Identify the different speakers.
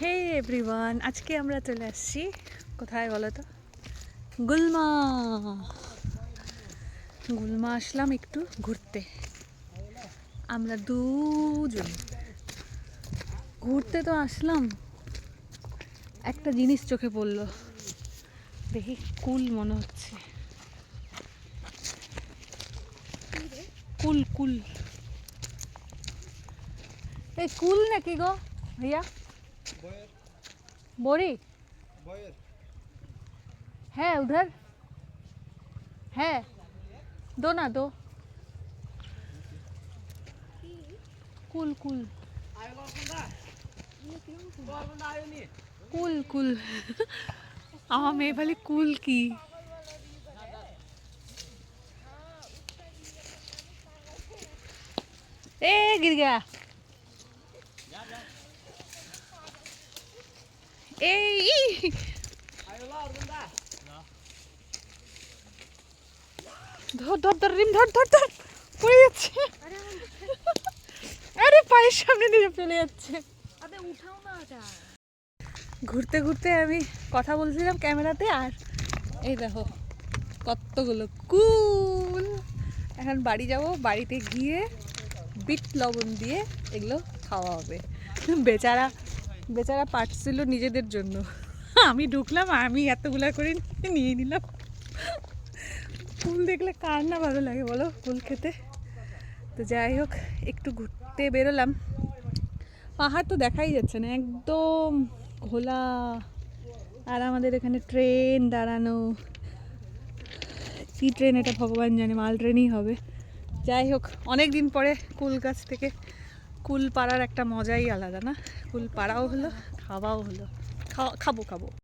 Speaker 1: হে everyone, আজকে আমরা চলে আসছি কোথায় বলো তো? গুলমা। গুলমা আসলাম একটু ঘুরতে। আমরা দুজন ঘুরতে তো আসলাম, একটা জিনিস চোখে পড়লো। দেখি কুল মনে হচ্ছে, কুল কুল। এই কুল নাকি গো भैया? बोरी है उधर, है दो ना दो। कुल कुल कुल कुल আমার মেয়ে বলে কুল কি? ए गिर गया। ए ধর ধর ধর রিম ধর ধর ধর, পড়ে যাচ্ছে। আরে পায়ের সামনে দিয়ে চলে যাচ্ছে। আরে উঠাও না এটা। ঘুরতে ঘুরতে আমি কথা বলছিলাম ক্যামেরাতে, আর এই দেখো কতগুলো কুল। এখন বাড়ি যাব, বাড়িতে গিয়ে বিট লবণ দিয়ে এগুলো খাওয়া হবে। বেচারা বেচারা পাঠছিল নিজেদের জন্য, আমি ঢুকলাম, আমি এতগুলা করে নিয়ে নিলাম। কুল দেখলে কার না ভালো লাগে বলো কুল খেতে? তো যাই হোক, একটু ঘুরতে বেরোলাম। পাহাড় তো দেখাই যাচ্ছে না, একদম ঘোলা। আর আমাদের এখানে ট্রেন দাঁড়ানো, কি ট্রেন এটা ভগবান জানে, মাল ট্রেনই হবে। যাই হোক, অনেক দিন পরে কুল গাছ থেকে কুল পাড়ার একটা মজাই আলাদা না? কুল পাড়াও হলো, খাওয়াও হলো। খাবো খাবো।